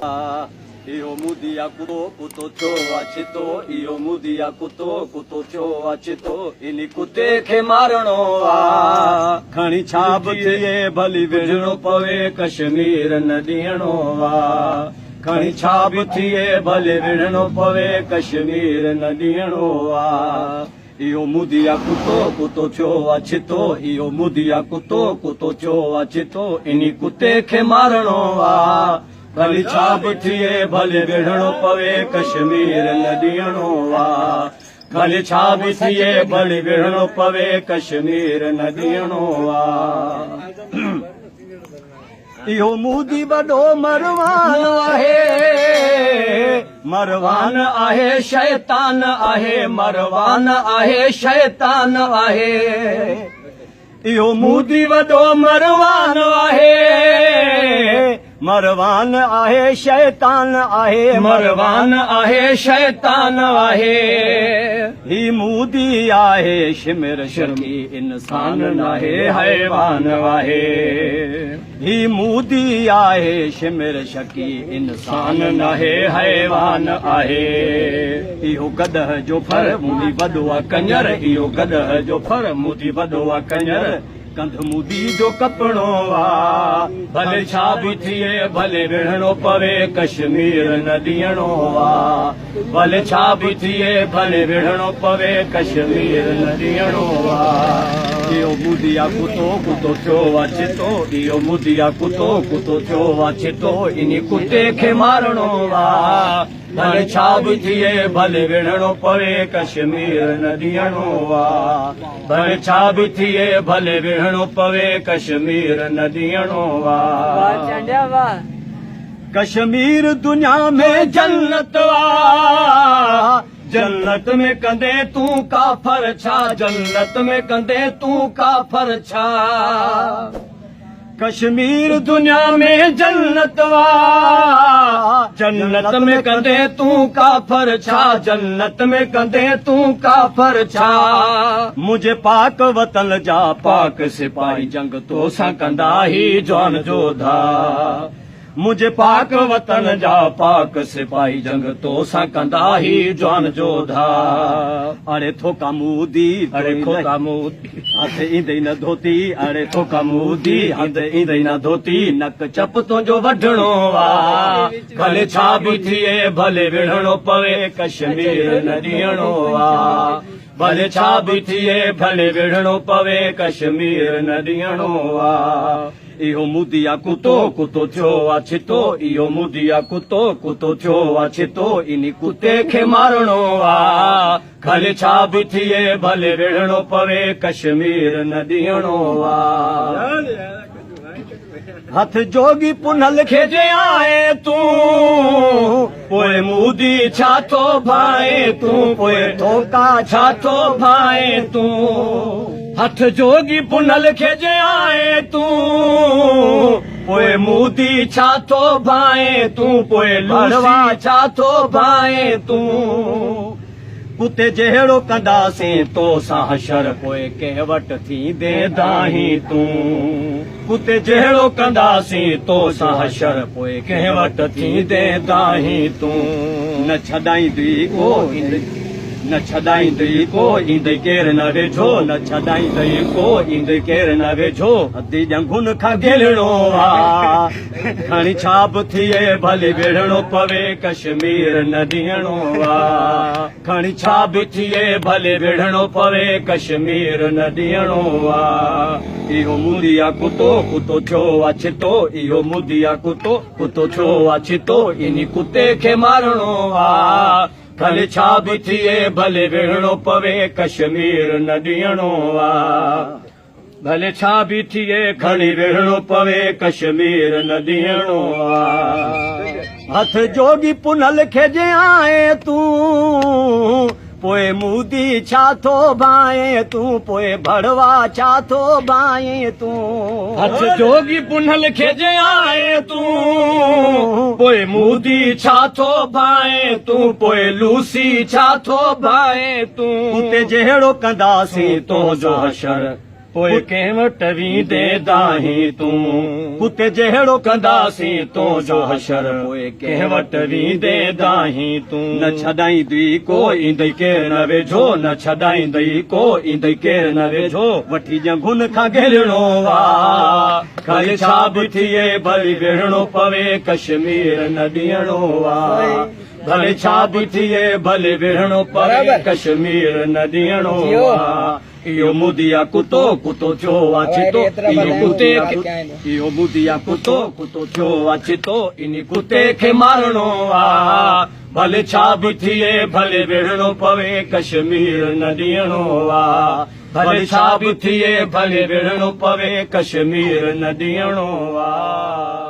इहो मुदिया कुतो थियो अचितो इहो मुदिया कुतो थियो अचितो इन कुते खे मारणो आ खणी छाप थिए भली विझणो पवे कश्मीर न ॾियणो आ खणी छाप थिए भले विझणो पवे कश्मीर न ॾियणो आ इहो मुदिया कुतो थियो अचितो इहो मुदिया कुतो थियो अचितो इन कुते खे मारणो आ भली छाप थिए भले विढ़णो पवे कश्मीर न ॾियणो आ भली छाप थिए भले विढ़णो पवे कश्मीर न ॾियणो आ इहो मोदी वॾो मरवान आहे शैतान आहे मरवान आहे शैतान आहे इहो मोदी वॾो मरवान आहे शैतान आहे मरवान आहे शैतान आहे ही मोदी आहे शिमिर शर्मी इंसान नाहे हैवान आहे ही मोदी आहे शिमिर शकी इंसान नाहे हैवान आहे इहो गदह जो फर मुदी वॾो आहे कंजर इहो गदह जो फर मुदी वॾो आहे कंजर कंध मुदी जो कपड़ो आ भले छा बि थिए भले विढ़णो पवे कश्मीर न ॾियणो आ भले छा बि थिए भले विढ़णो पवे कश्मीर न ॾियणो आ इहो मुदिया कुतो थियो अचितो इहो मुदिया कुतो थियो अचितो इन कुते खे मारणो आ भले छा बि थिए भले विढ़णो पवे कश्मीर न ॾियणो आ भले छा बि थिए भले विढ़णो पवे कश्मीर न ॾियणो आ कश्मीर दुनिया में जन्नत आ जन्नत में कंदे तूं काफर छा जन्नत में कंदे तूं काफर छा कश्मीर दुनिया में जन्नत आ जन्नत में कंदे तूं काफर छा जन्नत में कंदे तूं काफर छा मुझे पाक वतन जा पाक सिपाही जंग तो सां कंदा ही जवान जोधा मुझे पाक वतन जा पाक सिपाही जंग तो सां कंदा ही जवान जोधा अरे थोका मूदी अरे थोका मूदी हथ ईंदई न धोती अरे थोका मूदी हथ ईंदई न धोती नक चप तुंहिंजो वढणो आ भले छा बि थिए भले विढ़णो पवे कश्मीर न ॾियणो आ भले छा बि थिए भले विढ़णो पवे कश्मीर न ॾियणो आ इहो मुदिया कुतो थियो अचितो इहो मुदिया कुतो थियो अचितो इन कुते खे मारणो आ भले छा बि थिए भले विढ़णो पवे कश्मीर न ॾियणो आ हथ जोगी पुनल खे जे आए तूं पोइ मोदी छा थो भाए तूं पोइ धोका छा थो भाए तूं हथ जोगी पुनल खे जे आए तूं पोइ मोदी छा थो भाए तूं पोइ लड़वा छा थो भाए तूं कुते जहिड़ो कंदासीं तो सां हशर पोइ कंहिं वटि थींदे दाही तूं कुते जहिड़ो कंदासीं तो सां हशर पोइ कंहिं वटि थींदे दाही तूं न छॾाईंदी को न छॾाईंदई को ईंदई केरु न वेझो न छॾाईंदई को ईंदई केरु न वेझो अधी जंगुन खां गिलणो आ खणी छा बि थिए भले विढ़णो पवे कश्मीर न ॾियणो आ खणी छा बि थिए भले विढ़णो पवे कश्मीर न ॾियणो आ इहो मुदिया कुतो थियो अचितो इहो मुदिया कुतो थियो अचितो इन कुते खे मारणो आ भले छा बि थिए भले विढ़णो पवे कश्मीर न ॾियणो आ भले छा बि थिए खणी विढ़णो पवे कश्मीर न ॾियणो आ हथ जोगी पुनल खे जे आए तूं पोइ मोदी छा थो भाए तूं पोइ भड़वा छा थो भाए तूं हथ जोगी पुनल खे जे आए तूं पोइ मोदी छा थो भाए तूं पोइ लूसी छा थो भाए तूं कुते जहिड़ो कंदासीं तो जो हशर पोइ कंहिं वटि वेंदे दाहीं तूं कुते जहिड़ो कंदासीं तो जो हशर पोइ कंहिं वटि वेंदे दाहीं तूं न छॾाईंदी को ईंदई केर न वेझो न छॾाईंदई को ईंदई केर न वेझो वठी जंगुन खां घेरणो आ खले छा बि थिए भली विढ़णो पवे कश्मीर न ॾियणो आ भले छा बि थिए भले विढ़णो पवे कश्मीर न ॾियणो आ इहो मुदिया कुतो कुतो थियो आहे चितो इहो कुते इहो मुदिया कुतो कुतो थियो आहे चितो इन कुते खे मारणो आ भले छा बि थिए भले विढ़णो पवे कश्मीर न ॾियणो आ भले छा बि थिए भले विढ़णो पवे कश्मीर न ॾियणो आ